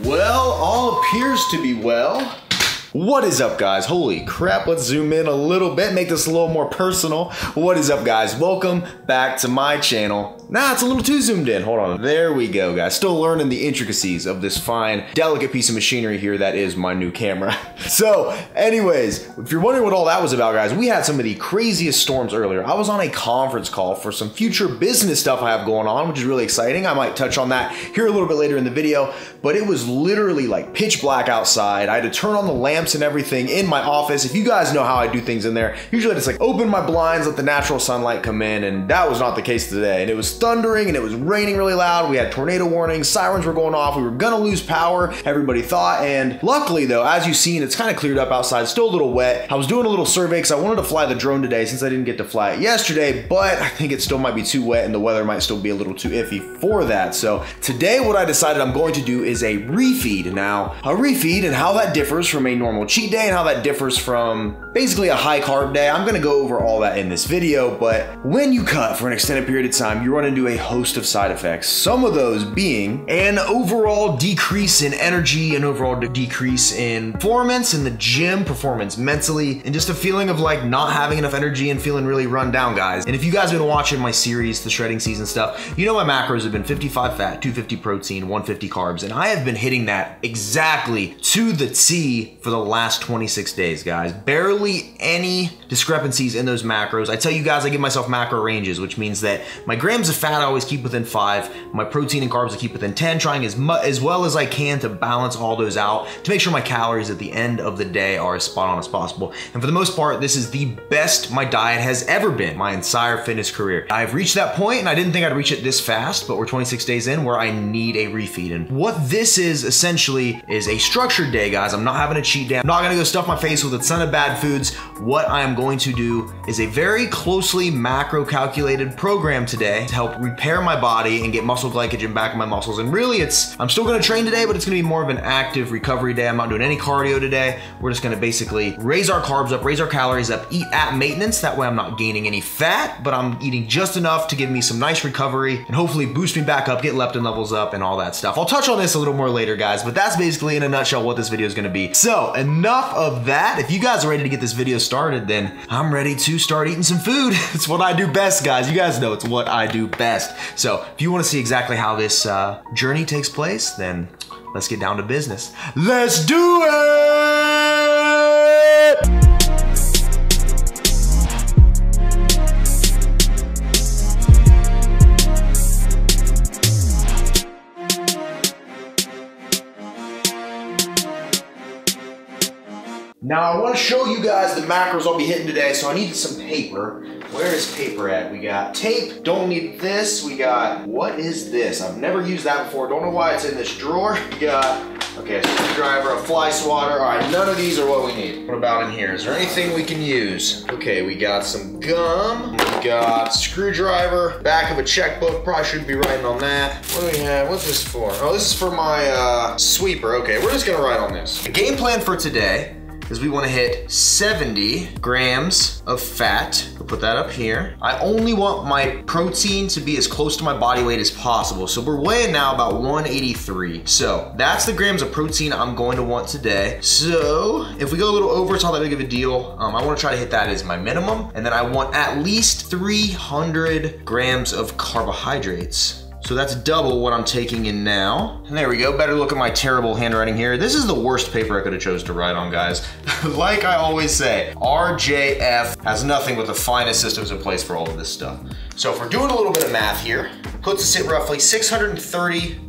Well, all appears to be well. What is up, guys? Holy crap, let's zoom in a little bit, make this a little more personal. What is up, guys? Welcome back to my channel. Nah, it's a little too zoomed in. Hold on. There we go, guys. Still learning the intricacies of this fine, delicate piece of machinery here that is my new camera. So, anyways, if you're wondering what all that was about, guys, we had some of the craziest storms earlier. I was on a conference call for some future business stuff I have going on, which is really exciting. I might touch on that here a little bit later in the video, but it was literally like pitch black outside. I had to turn on the lamps and everything in my office. If you guys know how I do things in there, usually I just like open my blinds, let the natural sunlight come in, and that was not the case today. And it was thundering and it was raining really loud. We had tornado warnings, sirens were going off, we were gonna lose power, everybody thought. And luckily though, as you've seen, it's kind of cleared up outside, still a little wet. I was doing a little survey because I wanted to fly the drone today since I didn't get to fly it yesterday, but I think it still might be too wet and the weather might still be a little too iffy for that. So today what I decided I'm going to do is a refeed. Now, a refeed and how that differs from a normal cheat day and how that differs from basically a high carb day. I'm gonna go over all that in this video, but when you cut for an extended period of time, you run into a host of side effects. Some of those being an overall decrease in energy, an overall decrease in performance in the gym, performance mentally, and just a feeling of like not having enough energy and feeling really run down, guys. And if you guys have been watching my series, the shredding season stuff, you know my macros have been 55 fat, 250 protein, 150 carbs, and I have been hitting that exactly to the T for the last 26 days, guys. Barely any discrepancies in those macros. I tell you guys, I give myself macro ranges, which means that my grams of fat I always keep within 5, my protein and carbs I keep within 10, trying as well as I can to balance all those out to make sure my calories at the end of the day are as spot on as possible. And for the most part, this is the best my diet has ever been my entire fitness career. I've reached that point, and I didn't think I'd reach it this fast, but we're 26 days in where I need a refeed. And what this is essentially is a structured day, guys. I'm not having a cheat day. I'm not gonna go stuff my face with a ton of bad foods. What I am going to do is a very closely macro calculated program today to help repair my body and get muscle glycogen back in my muscles. And really I'm still gonna train today, but it's gonna be more of an active recovery day. I'm not doing any cardio today. We're just gonna basically raise our carbs up, raise our calories up, eat at maintenance. That way I'm not gaining any fat, but I'm eating just enough to give me some nice recovery and hopefully boost me back up, get leptin levels up and all that stuff. I'll touch on this a little more later, guys, but that's basically in a nutshell what this video is gonna be. So enough of that. If you guys are ready to get this video started, then I'm ready to start eating some food. It's what I do best, guys. You guys know it's what I do best. So if you wanna see exactly how this journey takes place, then let's get down to business. Let's do it! Now I want to show you guys the macros I'll be hitting today, so I needed some paper. Where is paper at? We got tape, don't need this. We got, what is this? I've never used that before, don't know why it's in this drawer. We got, okay, a screwdriver, a fly swatter. All right, none of these are what we need. What about in here? Is there anything we can use? Okay, we got some gum, we got screwdriver, back of a checkbook, probably shouldn't be writing on that. What do we have? What's this for? Oh, this is for my sweeper. Okay, we're just gonna write on this. The game plan for today is we want to hit 70 grams of fat. We'll put that up here. I only want my protein to be as close to my body weight as possible. So we're weighing now about 183. So that's the grams of protein I'm going to want today. So if we go a little over, it's not that big of a deal. I want to try to hit that as my minimum. And then I want at least 300 grams of carbohydrates. So that's double what I'm taking in now. And there we go, better look at my terrible handwriting here. This is the worst paper I could have chose to write on, guys. Like I always say, RJF has nothing but the finest systems in place for all of this stuff. So if we're doing a little bit of math here, puts us at roughly 630.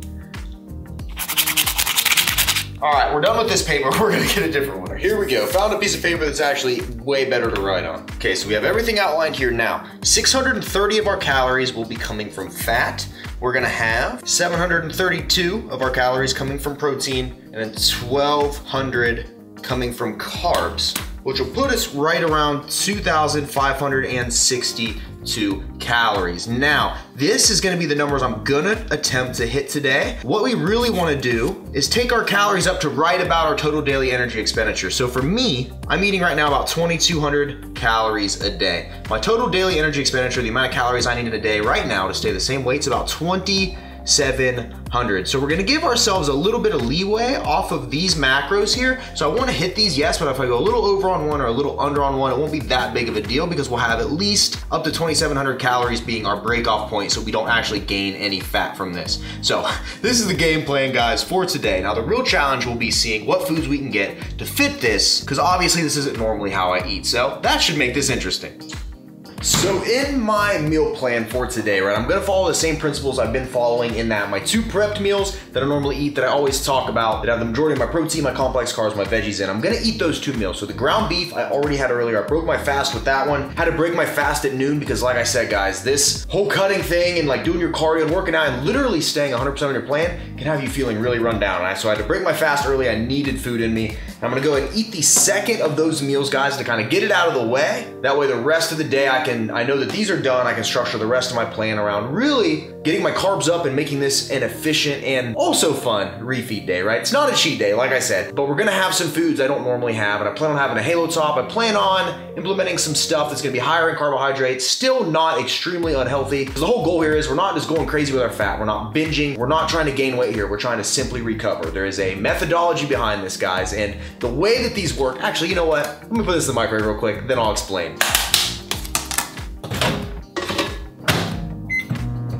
All right, we're done with this paper. We're gonna get a different one. Here we go, found a piece of paper that's actually way better to write on. Okay, so we have everything outlined here now. 630 of our calories will be coming from fat. We're gonna have 732 of our calories coming from protein and then 1,200 coming from carbs, which will put us right around 2,562 calories. Now, this is gonna be the numbers I'm gonna attempt to hit today. What we really wanna do is take our calories up to right about our total daily energy expenditure. So for me, I'm eating right now about 2,200 calories a day. My total daily energy expenditure, the amount of calories I need in a day right now to stay the same weight, is about 20 2,700. So we're gonna give ourselves a little bit of leeway off of these macros here. So I wanna hit these, yes, but if I go a little over on one or a little under on one, it won't be that big of a deal because we'll have at least up to 2,700 calories being our break-off point so we don't actually gain any fat from this. So this is the game plan, guys, for today. Now the real challenge will be seeing what foods we can get to fit this, because obviously this isn't normally how I eat. So that should make this interesting. So in my meal plan for today, right, I'm gonna follow the same principles I've been following in that my 2 prepped meals that I normally eat, that I always talk about, that have the majority of my protein, my complex carbs, my veggies in. I'm gonna eat those 2 meals. So the ground beef I already had earlier. I broke my fast with that one. Had to break my fast at noon because, like I said, guys, this whole cutting thing and like doing your cardio and working out and literally staying 100% on your plan can have you feeling really run down. So I had to break my fast early. I needed food in me. I'm gonna go ahead and eat the second of those meals, guys, to kind of get it out of the way. That way the rest of the day I know that these are done. I can structure the rest of my plan around really getting my carbs up and making this an efficient and also fun refeed day, right? It's not a cheat day, like I said, but we're gonna have some foods I don't normally have, and I plan on having a halo top. I plan on implementing some stuff that's gonna be higher in carbohydrates, still not extremely unhealthy, because the whole goal here is we're not just going crazy with our fat. We're not binging. We're not trying to gain weight here. We're trying to simply recover. There is a methodology behind this, guys, and the way that these work, actually, you know what? Let me put this in the microwave real quick, then I'll explain.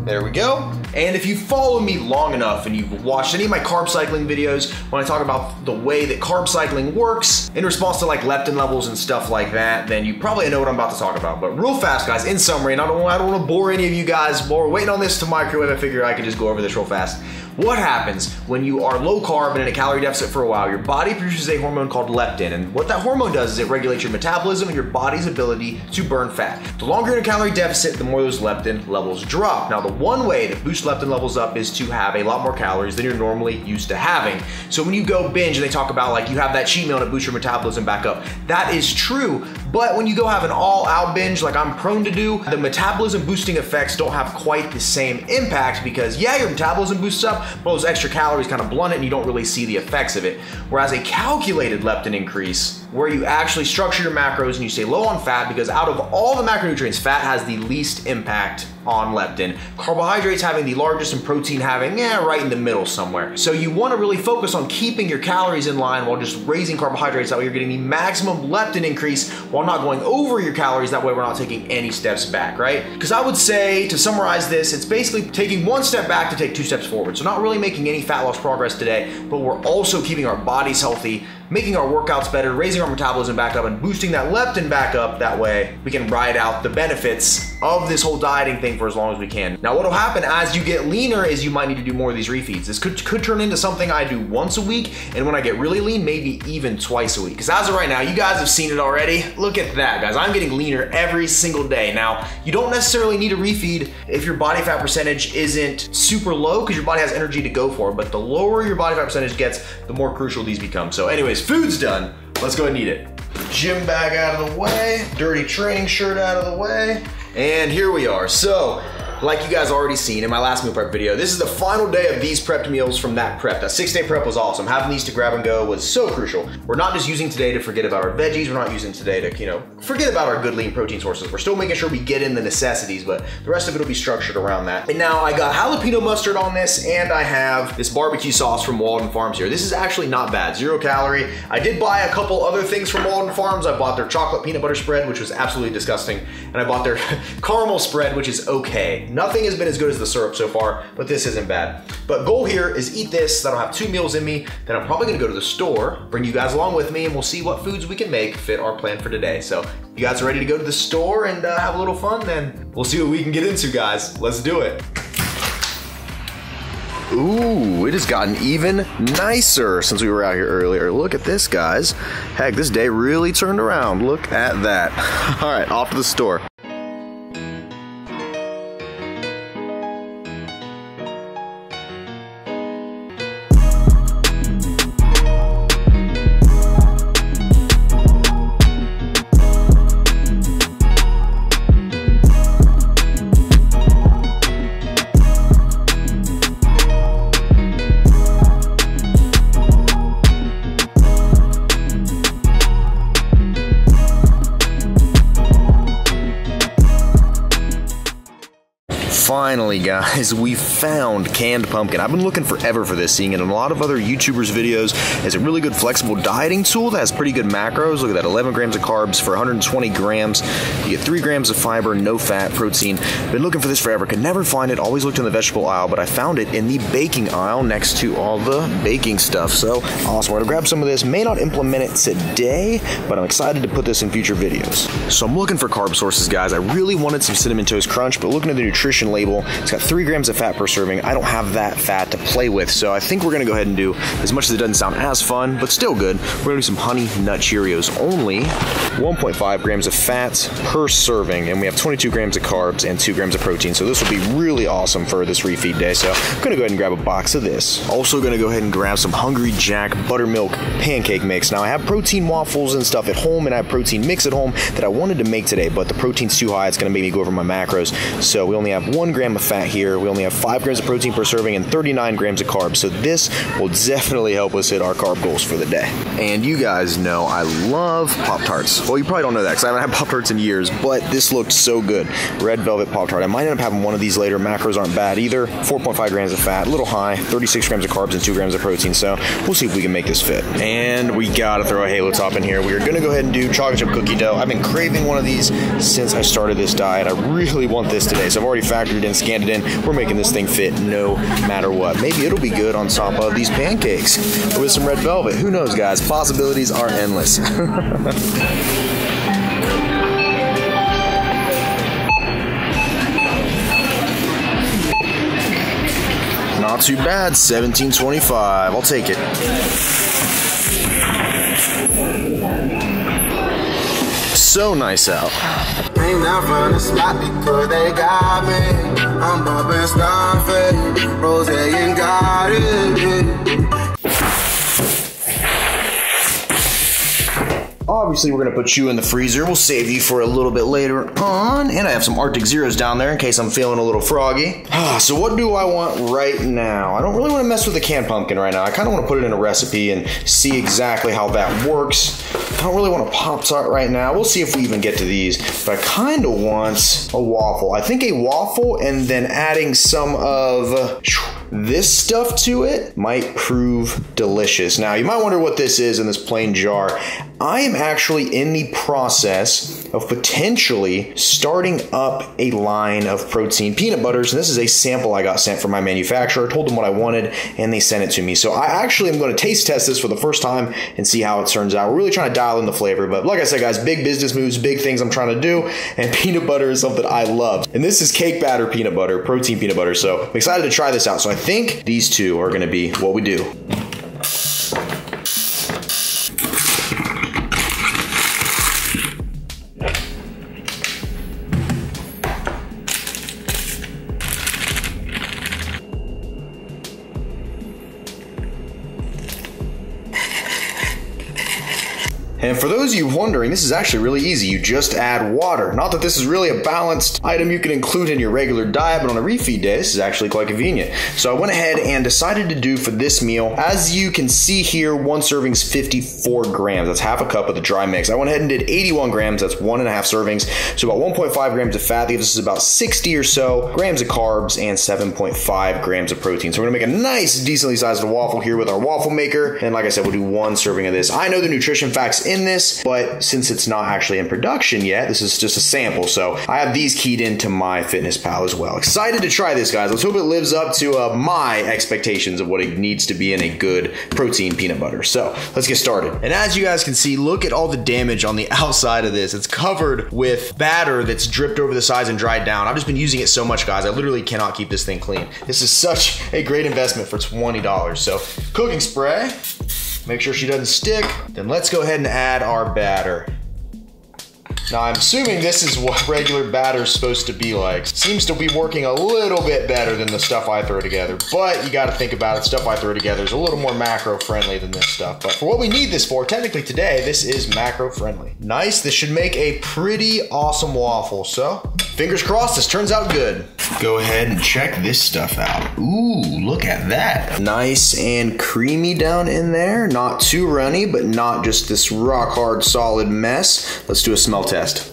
There we go. And if you follow me long enough and you've watched any of my carb cycling videos, when I talk about the way that carb cycling works in response to like leptin levels and stuff like that, then you probably know what I'm about to talk about. But real fast, guys, in summary, and I don't want to bore any of you guys while we're waiting on this to microwave. I figure I could just go over this real fast. What happens when you are low carb and in a calorie deficit for a while? Your body produces a hormone called leptin, and what that hormone does is it regulates your metabolism and your body's ability to burn fat. The longer you're in a calorie deficit, the more those leptin levels drop. Now, the one way to boost leptin levels up is to have a lot more calories than you're normally used to having. So when you go binge and they talk about like you have that cheat meal to boost your metabolism back up, that is true. But when you go have an all-out binge like I'm prone to do, the metabolism boosting effects don't have quite the same impact because, yeah, your metabolism boosts up, but those extra calories kind of blunt it and you don't really see the effects of it. Whereas a calculated leptin increase, where you actually structure your macros and you stay low on fat, because out of all the macronutrients, fat has the least impact on leptin. Carbohydrates having the largest and protein having, right in the middle somewhere. So you want to really focus on keeping your calories in line while just raising carbohydrates. That way you're getting the maximum leptin increase while not going over your calories. That way we're not taking any steps back, right? Because I would say, to summarize this, it's basically taking 1 step back to take 2 steps forward. So not really making any fat loss progress today, but we're also keeping our bodies healthy, making our workouts better, raising our metabolism back up, and boosting that leptin back up. That way we can ride out the benefits of this whole dieting thing for as long as we can. Now, what'll happen as you get leaner is you might need to do more of these refeeds. This could turn into something I do once a week, and when I get really lean, maybe even twice a week. Because as of right now, you guys have seen it already. Look at that, guys. I'm getting leaner every single day. Now, you don't necessarily need a refeed if your body fat percentage isn't super low, because your body has energy to go for, but the lower your body fat percentage gets, the more crucial these become. So anyways, food's done. Let's go ahead and eat it. Gym bag out of the way, dirty training shirt out of the way, and here we are. So, like you guys already seen in my last meal prep video, this is the final day of these prepped meals from that prep. That 6-day prep was awesome. Having these to grab and go was so crucial. We're not just using today to forget about our veggies. We're not using today to, forget about our good lean protein sources. We're still making sure we get in the necessities, but the rest of it will be structured around that. And now I got jalapeno mustard on this, and I have this barbecue sauce from Walden Farms here. This is actually not bad, 0 calorie. I did buy a couple other things from Walden Farms. I bought their chocolate peanut butter spread, which was absolutely disgusting, and I bought their caramel spread, which is okay. Nothing has been as good as the syrup so far, but this isn't bad. But goal here is eat this, that'll have 2 meals in me, then I'm probably gonna go to the store, bring you guys along with me, and we'll see what foods we can make fit our plan for today. So if you guys are ready to go to the store and have a little fun, then we'll see what we can get into, guys. Let's do it. Ooh, it has gotten even nicer since we were out here earlier. Look at this, guys. Heck, this day really turned around. Look at that. All right, off to the store. Finally, guys, we found canned pumpkin. I've been looking forever for this, seeing it in a lot of other YouTubers' videos. It's a really good flexible dieting tool that has pretty good macros. Look at that, 11 grams of carbs for 120 grams. You get 3 grams of fiber, no fat, protein. Been looking for this forever, could never find it. Always looked in the vegetable aisle, but I found it in the baking aisle next to all the baking stuff. So awesome. We're gonna grab some of this. May not implement it today, but I'm excited to put this in future videos. So I'm looking for carb sources, guys. I really wanted some Cinnamon Toast Crunch, but looking at the nutrition label, it's got 3 grams of fat per serving. I don't have that fat to play with, so I think we're gonna go ahead and do, as much as it doesn't sound as fun, but still good, we're gonna do some Honey Nut Cheerios. Only 1.5 grams of fat per serving, and we have 22 grams of carbs and 2 grams of protein, so this will be really awesome for this refeed day. So I'm gonna go ahead and grab a box of this. Also gonna go ahead and grab some Hungry Jack Buttermilk pancake mix. Now I have protein waffles and stuff at home, and I have protein mix at home that I wanted to make today, but the protein's too high. It's gonna make me go over my macros. So we only have 1 gram of fat here. We only have 5 grams of protein per serving and 39 grams of carbs. So this will definitely help us hit our carb goals for the day. And you guys know I love Pop-Tarts. Well, you probably don't know that because I haven't had Pop-Tarts in years, but this looked so good. Red Velvet Pop-Tart. I might end up having one of these later. Macros aren't bad either. 4.5 grams of fat, a little high, 36 grams of carbs and 2 grams of protein. So we'll see if we can make this fit. And we gotta throw a Halo Top in here. We are gonna go ahead and do chocolate chip cookie dough. I've been craving one of these since I started this diet. I really want this today, so I've already factored in, scanned it in. We're making this thing fit no matter what. Maybe it'll be good on top of these pancakes with some red velvet. Who knows, guys? Possibilities are endless. Not too bad, 17.25. I'll take it. So nice out. Ain't never the spot because they got me. I'm bumping Scarface, Rose and got it. Obviously, we're gonna put you in the freezer. We'll save you for a little bit later on. And I have some Arctic Zeros down there in case I'm feeling a little froggy. So what do I want right now? I don't really wanna mess with the canned pumpkin right now. I kinda wanna put it in a recipe and see exactly how that works. I don't really want a Pop-Tart right now. We'll see if we even get to these. But I kinda want a waffle. I think a waffle and then adding some of this stuff to it might prove delicious. Now, you might wonder what this is in this plain jar. I am actually in the process of potentially starting up a line of protein peanut butters, and this is a sample I got sent from my manufacturer. I told them what I wanted, and they sent it to me. So I actually am going to taste test this for the first time and see how it turns out. We're really trying to dial in the flavor, but like I said, guys, big business moves, big things I'm trying to do, and peanut butter is something I love. And this is cake batter peanut butter, protein peanut butter, so I'm excited to try this out. So I think these two are going to be what we do. And for those of you wondering, this is actually really easy. You just add water. Not that this is really a balanced item you can include in your regular diet, but on a refeed day, this is actually quite convenient. So I went ahead and decided to do for this meal, as you can see here, 1 serving is 54 grams. That's half a cup of the dry mix. I went ahead and did 81 grams. That's 1.5 servings. So about 1.5 grams of fat. This is about 60 or so grams of carbs and 7.5 grams of protein. So we're gonna make a nice, decently sized waffle here with our waffle maker. And like I said, we'll do 1 serving of this. I know the nutrition facts in this, but since it's not actually in production yet, this is just a sample, so I have these keyed into MyFitnessPal as well. Excited to try this, guys. Let's hope it lives up to my expectations of what it needs to be in a good protein peanut butter. So let's get started. And as you guys can see, look at all the damage on the outside of this. It's covered with batter that's dripped over the sides and dried down. I've just been using it so much, guys. I literally cannot keep this thing clean. This is such a great investment for $20. So cooking spray. Make sure she doesn't stick. Then let's go ahead and add our batter. Now I'm assuming this is what regular batter is supposed to be like. Seems to be working a little bit better than the stuff I throw together, but you gotta think about it, stuff I throw together is a little more macro friendly than this stuff. But for what we need this for, technically today, this is macro friendly. Nice, this should make a pretty awesome waffle. So fingers crossed this turns out good. Go ahead and check this stuff out. Ooh, look at that. Nice and creamy down in there. Not too runny, but not just this rock hard solid mess. Let's do a smell test.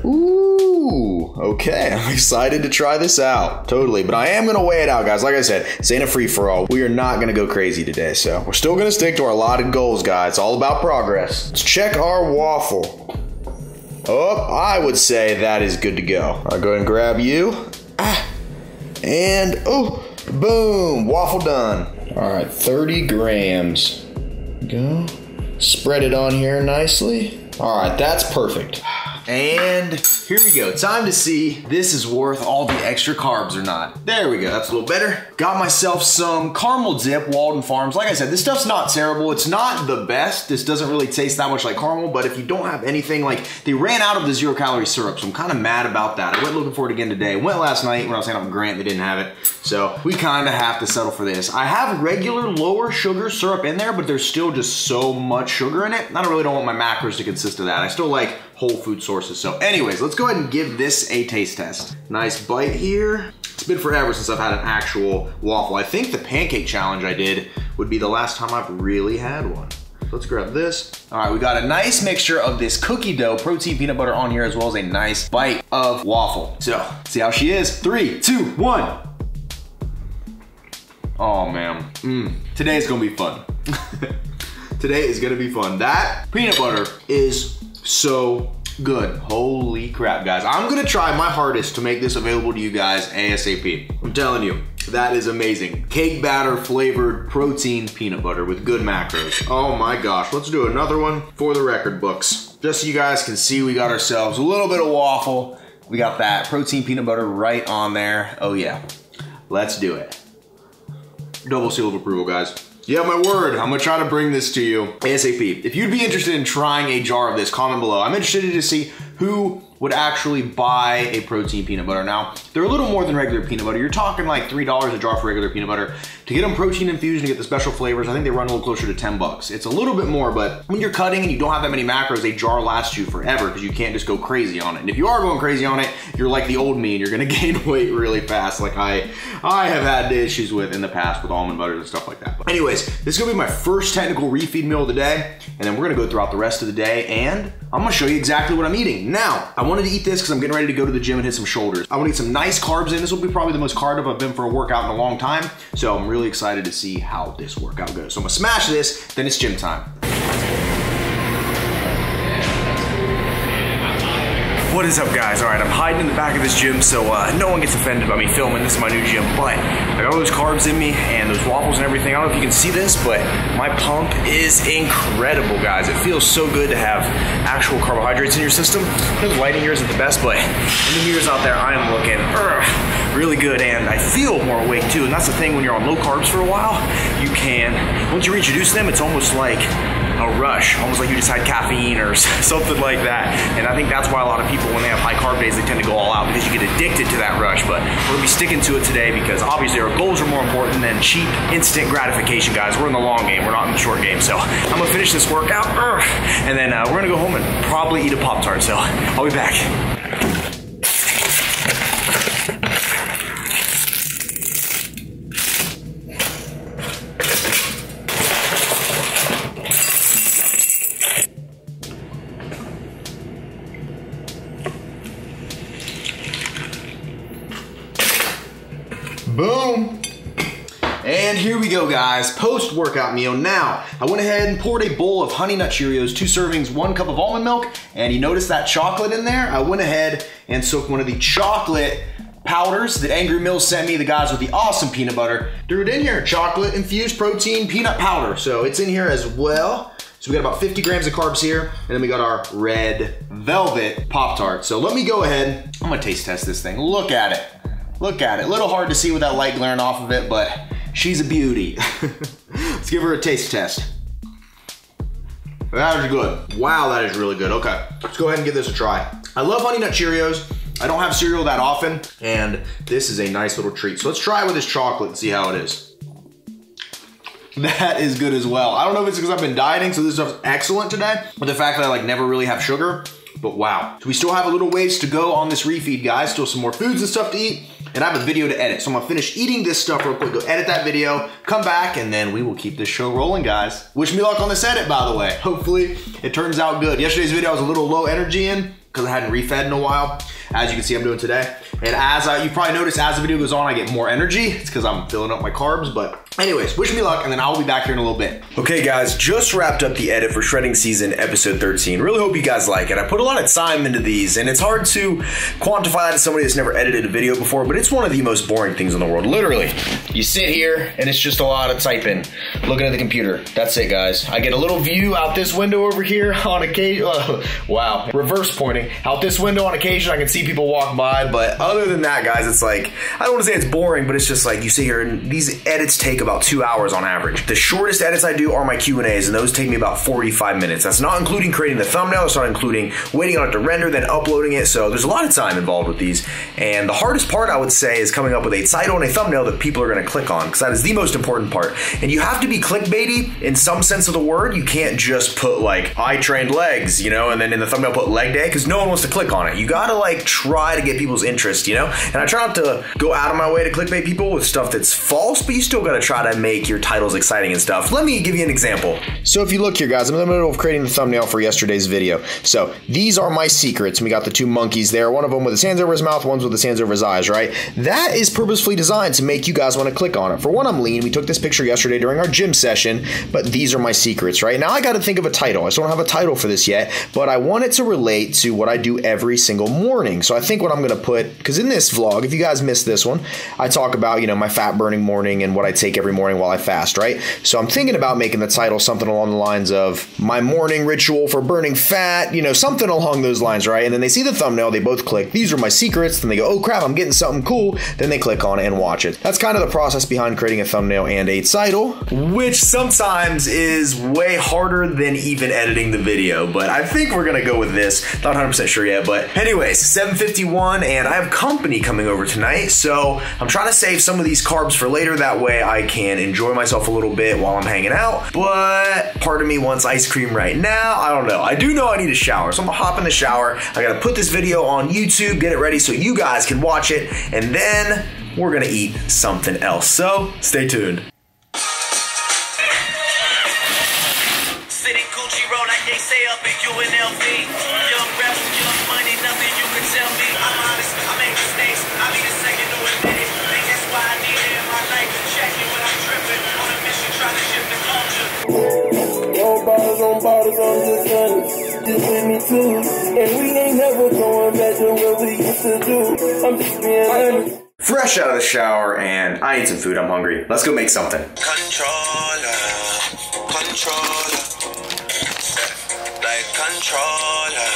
Ooh, Okay, I'm excited to try this out. Totally, but I am gonna weigh it out, guys. Like I said, this ain't a free-for-all. We are not gonna go crazy today, so we're still gonna stick to our allotted goals, guys. It's all about progress. Let's check our waffle. Oh, I would say that is good to go. I'll go ahead and grab you. And, oh, boom, waffle done. All right, 30 grams. Go. Spread it on here nicely. All right, that's perfect. And here we go. Time to see if this is worth all the extra carbs or not. There we go. That's a little better. Got myself some caramel dip, Walden Farms. Like I said, this stuff's not terrible. It's not the best. This doesn't really taste that much like caramel, but if you don't have anything, like they ran out of the 0-calorie syrup, so I'm kind of mad about that. I went looking for it again today. Went last night when I was hanging out with Grant. They didn't have it. So we kind of have to settle for this. I have regular lower sugar syrup in there, but there's still just so much sugar in it. I really don't want my macros to consist of that. I still like whole food sources. So anyways, let's go ahead and give this a taste test. Nice bite here. It's been forever since I've had an actual waffle. I think the pancake challenge I did would be the last time I've really had one. Let's grab this. All right, we got a nice mixture of this cookie dough, protein peanut butter on here, as well as a nice bite of waffle. So, see how she is. 3, 2, 1. Oh man, today is gonna be fun. Today is gonna be fun. That peanut butter is so good. Holy crap, guys. I'm gonna try my hardest to make this available to you guys ASAP. I'm telling you, that is amazing. Cake batter flavored protein peanut butter with good macros. Oh my gosh, let's do another one for the record books. Just so you guys can see, we got ourselves a little bit of waffle. We got that protein peanut butter right on there. Oh yeah, let's do it. Double seal of approval, guys. You have my word. I'm gonna try to bring this to you ASAP. If you'd be interested in trying a jar of this, comment below. I'm interested to see who would actually buy a protein peanut butter. Now, they're a little more than regular peanut butter. You're talking like $3 a jar for regular peanut butter. To get them protein infused and get the special flavors, I think they run a little closer to 10 bucks. It's a little bit more, but when you're cutting and you don't have that many macros, a jar lasts you forever because you can't just go crazy on it. And if you are going crazy on it, you're like the old me and you're gonna gain weight really fast, like I have had issues with in the past with almond butters and stuff like that. But anyways, this is gonna be my first technical refeed meal of the day, and then we're gonna go throughout the rest of the day, and I'm gonna show you exactly what I'm eating. Now, I wanted to eat this because I'm getting ready to go to the gym and hit some shoulders. I wanna eat some nice carbs in. This will be probably the most carb up I've been for a workout in a long time, so I'm really excited to see how this workout goes. So I'm gonna smash this, then it's gym time. What is up, guys? All right, I'm hiding in the back of this gym so no one gets offended by me filming. This is my new gym, but I got all those carbs in me and those waffles and everything. I don't know if you can see this, but my pump is incredible, guys. It feels so good to have actual carbohydrates in your system. The lighting here isn't the best, but in the mirrors out there, I am looking really good, and I feel more awake too. And that's the thing, when you're on low carbs for a while, you can, once you reintroduce them, it's almost like a rush, almost like you just had caffeine or something like that. And I think that's why a lot of people, when they have high carb days, they tend to go all out because you get addicted to that rush. But we're gonna be sticking to it today because obviously our goals are more important than cheap, instant gratification, guys. We're in the long game, we're not in the short game. So I'm gonna finish this workout, and then we're gonna go home and probably eat a Pop-Tart. So I'll be back. Boom. And here we go, guys, post-workout meal. Now, I went ahead and poured a bowl of Honey Nut Cheerios, 2 servings, 1 cup of almond milk, and you notice that chocolate in there? I went ahead and soaked one of the chocolate powders that Angry Mills sent me, the guys with the awesome peanut butter. Threw it in here, chocolate infused protein peanut powder. So it's in here as well. So we got about 50 grams of carbs here, and then we got our red velvet Pop-Tart. So let me go ahead, I'm gonna taste test this thing. Look at it. Look at it. A little hard to see with that light glaring off of it, but she's a beauty. Let's give her a taste test. That is good. Wow, that is really good. Okay, let's go ahead and give this a try. I love Honey Nut Cheerios. I don't have cereal that often, and this is a nice little treat. So let's try it with this chocolate and see how it is. That is good as well. I don't know if it's because I've been dieting, so this stuff's excellent today, but the fact that I like never really have sugar, but wow. So we still have a little ways to go on this refeed, guys. Still some more foods and stuff to eat, and I have a video to edit. So I'm gonna finish eating this stuff real quick, go edit that video, come back, and then we will keep this show rolling, guys. Wish me luck on this edit, by the way. Hopefully it turns out good. Yesterday's video I was a little low energy in. because I hadn't refed in a while. As you can see, I'm doing today. And as you probably notice, as the video goes on, I get more energy. It's because I'm filling up my carbs, but anyways, wish me luck, and then I'll be back here in a little bit. Okay guys, just wrapped up the edit for shredding season episode 13. Really hope you guys like it. I put a lot of time into these, and it's hard to quantify that to somebody that's never edited a video before, but it's one of the most boring things in the world. Literally, you sit here, and it's just a lot of typing, looking at the computer. That's it, guys. I get a little view out this window over here on occasion. Wow, reverse pointing. Out this window on occasion, I can see people walk by, but other than that, guys, it's like, I don't want to say it's boring, but it's just like, you sit here, and these edits take about 2 hours on average. The shortest edits I do are my Q&As, and those take me about 45 minutes. That's not including creating the thumbnail, that's not including waiting on it to render, then uploading it, so there's a lot of time involved with these. And the hardest part, I would say, is coming up with a title and a thumbnail that people are going to click on, because that is the most important part. And you have to be clickbaity in some sense of the word. You can't just put like, I trained legs, you know, and then in the thumbnail put leg day, because no one wants to click on it. You gotta like try to get people's interest, you know? And I try not to go out of my way to clickbait people with stuff that's false, but you still gotta try to make your titles exciting and stuff. Let me give you an example. So if you look here, guys, I'm in the middle of creating the thumbnail for yesterday's video. So these are my secrets, and we got the two monkeys there, one of them with his hands over his mouth, one's with his hands over his eyes, right? That is purposefully designed to make you guys want to click on it. For one, I'm lean. We took this picture yesterday during our gym session, but these are my secrets, right? Now I got to think of a title. I still don't have a title for this yet, but I want it to relate to what I do every single morning. So I think what I'm going to put, because in this vlog, if you guys missed this one, I talk about, you know, my fat burning morning and what I take every morning while I fast, right? So I'm thinking about making the title something along the lines of my morning ritual for burning fat, you know, something along those lines, right? And then they see the thumbnail, they both click, these are my secrets, then they go, oh crap, I'm getting something cool, then they click on it and watch it. That's kind of the process behind creating a thumbnail and a title, which sometimes is way harder than even editing the video, but I think we're gonna go with this. Not 100% sure yet, but anyways, 7:51, and I have company coming over tonight, so I'm trying to save some of these carbs for later, that way I can enjoy myself a little bit while I'm hanging out, but part of me wants ice cream right now. I don't know. I do know I need a shower, so I'm gonna hop in the shower. I gotta put this video on YouTube, get it ready so you guys can watch it, and then we're gonna eat something else, so stay tuned. Bottles, I'm just honest. Just with me too. And we ain't never going back to what we used to do. I'm just being honest. Fresh out of the shower, and I ate some food. I'm hungry. Let's go make something. Controller, like controller.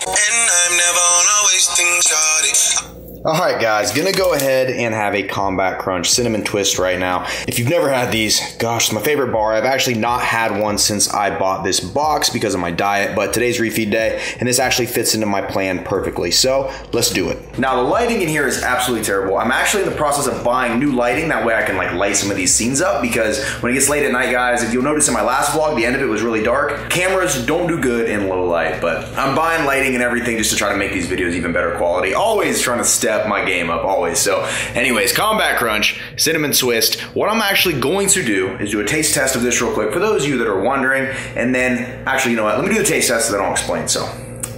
And I'm never on a wasting shawty. Alright guys, gonna go ahead and have a Combat Crunch Cinnamon Twist right now. If you've never had these, gosh, it's my favorite bar. I've actually not had one since I bought this box because of my diet, but today's refeed day, and this actually fits into my plan perfectly, so let's do it. Now the lighting in here is absolutely terrible. I'm actually in the process of buying new lighting, that way I can like light some of these scenes up, because when it gets late at night, guys, if you'll notice in my last vlog, the end of it was really dark. Cameras don't do good in low light, but I'm buying lighting and everything just to try to make these videos even better quality. Always trying to step my game up, always. So anyways, Combat Crunch, Cinnamon Twist. What I'm actually going to do is do a taste test of this real quick for those of you that are wondering, and then, actually, you know what, let me do the taste test and then I'll explain. So,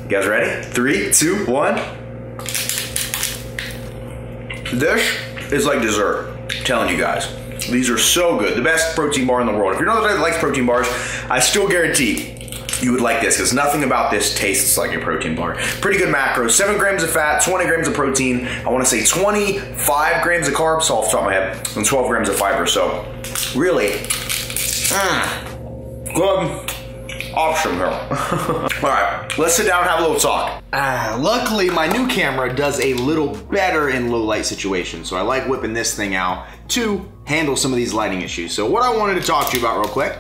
you guys ready? 3, 2, 1. This is like dessert, I'm telling you guys. These are so good. The best protein bar in the world. If you're not the guy that likes protein bars, I still guarantee you would like this, because nothing about this tastes like a protein bar. Pretty good macros, 7 grams of fat, 20 grams of protein, I wanna say 25 grams of carbs, so off the top of my head, and 12 grams of fiber, so really, good option here. All right, let's sit down and have a little talk. Luckily, my new camera does a little better in low light situations, so I like whipping this thing out to handle some of these lighting issues. So what I wanted to talk to you about real quick,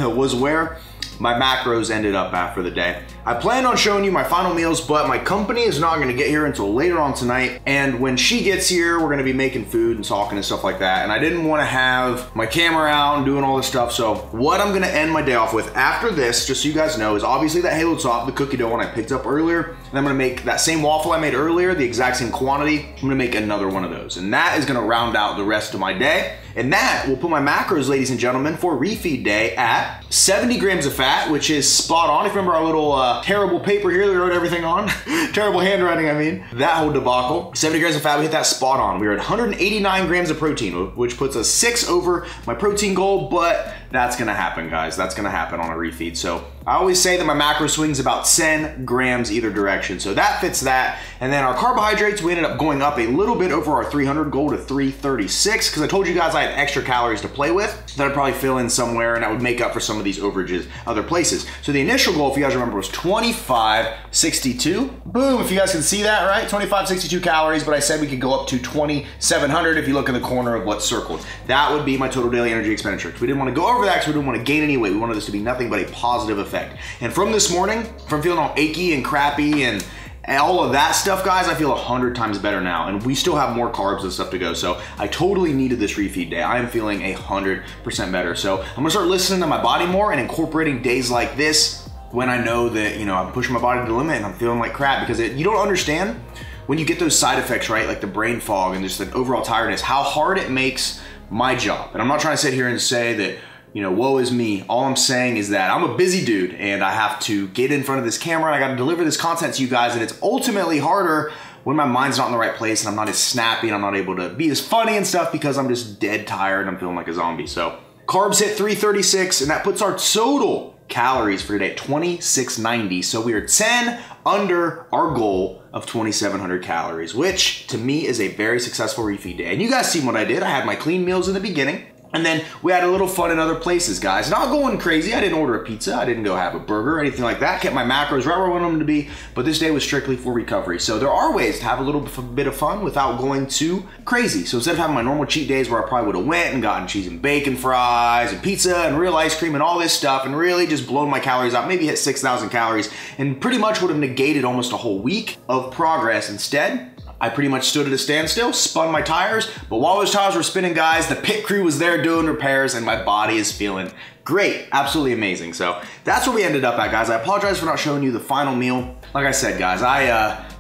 was where my macros ended up after the day. I planned on showing you my final meals, but my company is not gonna get here until later on tonight. And when she gets here, we're gonna be making food and talking and stuff like that. And I didn't wanna have my camera out and doing all this stuff. So what I'm gonna end my day off with after this, just so you guys know, is obviously that Halo Top, the cookie dough one I picked up earlier. And I'm gonna make that same waffle I made earlier, the exact same quantity. I'm gonna make another one of those. And that is gonna round out the rest of my day. And that will put my macros, ladies and gentlemen, for refeed day at 70 grams of fat, which is spot on. If you remember our little terrible paper here that we wrote everything on, terrible handwriting, I mean, that whole debacle. 70 grams of fat, we hit that spot on. We were at 189 grams of protein, which puts us 6 over my protein goal, but that's gonna happen, guys. That's gonna happen on a refeed. So I always say that my macro swings about 10 grams either direction. So that fits that. And then our carbohydrates, we ended up going up a little bit over our 300 goal to 336, because I told you guys I had extra calories to play with that I'd probably fill in somewhere and I would make up for some of these overages other places. So the initial goal, if you guys remember, was 2562. Boom, if you guys can see that, right? 2562 calories, but I said we could go up to 2700 if you look in the corner of what's circled. That would be my total daily energy expenditure. We didn't want to go over that because we didn't want to gain any weight. We wanted this to be nothing but a positive effect. And from this morning, from feeling all achy and crappy and all of that stuff, guys, I feel 100 times better now. And we still have more carbs and stuff to go. So I totally needed this refeed day. I am feeling 100% better. So I'm gonna start listening to my body more and incorporating days like this when I know that, you know, I'm pushing my body to the limit and I'm feeling like crap, because you don't understand when you get those side effects, right? Like the brain fog and just the overall tiredness, how hard it makes my job. And I'm not trying to sit here and say that, you know, woe is me. All I'm saying is that I'm a busy dude and I have to get in front of this camera and I got to deliver this content to you guys, and it's ultimately harder when my mind's not in the right place and I'm not as snappy and I'm not able to be as funny and stuff because I'm just dead tired and I'm feeling like a zombie. So carbs hit 336 and that puts our total calories for today at 2690. So we are 10 under our goal of 2700 calories, which to me is a very successful refeed day. And you guys seen what I did. I had my clean meals in the beginning. And then we had a little fun in other places, guys. Not going crazy. I didn't order a pizza. I didn't go have a burger or anything like that. Kept my macros right where I wanted them to be. But this day was strictly for recovery. So there are ways to have a little bit of fun without going too crazy. So instead of having my normal cheat days where I probably would have went and gotten cheese and bacon fries and pizza and real ice cream and all this stuff and really just blown my calories out, maybe hit 6,000 calories and pretty much would have negated almost a whole week of progress. Instead, I pretty much stood at a standstill, spun my tires, but while those tires were spinning, guys, the pit crew was there doing repairs and my body is feeling great, absolutely amazing. So that's where we ended up at, guys. I apologize for not showing you the final meal. Like I said, guys, I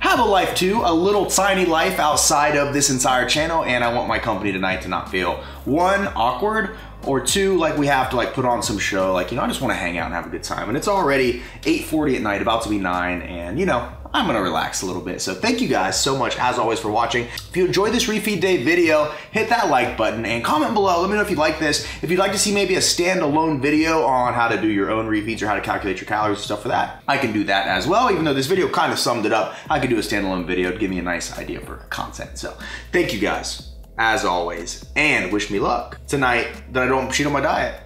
have a life too, a little tiny life outside of this entire channel, and I want my company tonight to not feel, one, awkward, or two, like we have to like put on some show. Like, you know, I just want to hang out and have a good time. And it's already 8:40 at night, about to be 9, and you know, I'm gonna relax a little bit. So thank you guys so much, as always, for watching. If you enjoyed this refeed day video, hit that like button and comment below. Let me know if you like this. If you'd like to see maybe a standalone video on how to do your own refeeds or how to calculate your calories and stuff for that, I can do that as well. Even though this video kind of summed it up, I could do a standalone video to give me a nice idea for content. So thank you guys, as always, and wish me luck tonight that I don't cheat on my diet.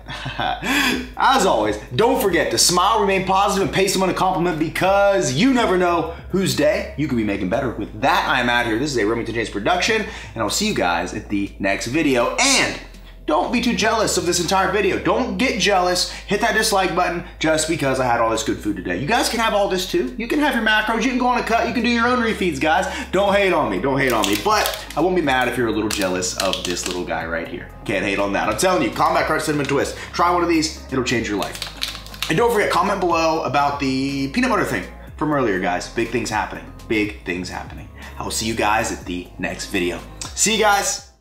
As always, don't forget to smile, remain positive, and pay someone a compliment, because you never know whose day you could be making better. With that, I am out here. This is a Remington James production, and I'll see you guys at the next video. And don't be too jealous of this entire video. Don't get jealous. Hit that dislike button just because I had all this good food today. You guys can have all this too. You can have your macros. You can go on a cut. You can do your own refeeds, guys. Don't hate on me. Don't hate on me. But I won't be mad if you're a little jealous of this little guy right here. Can't hate on that. I'm telling you, Combat Crunch Cinnamon Twist. Try one of these. It'll change your life. And don't forget, comment below about the peanut butter thing from earlier, guys. Big things happening. Big things happening. I will see you guys at the next video. See you guys.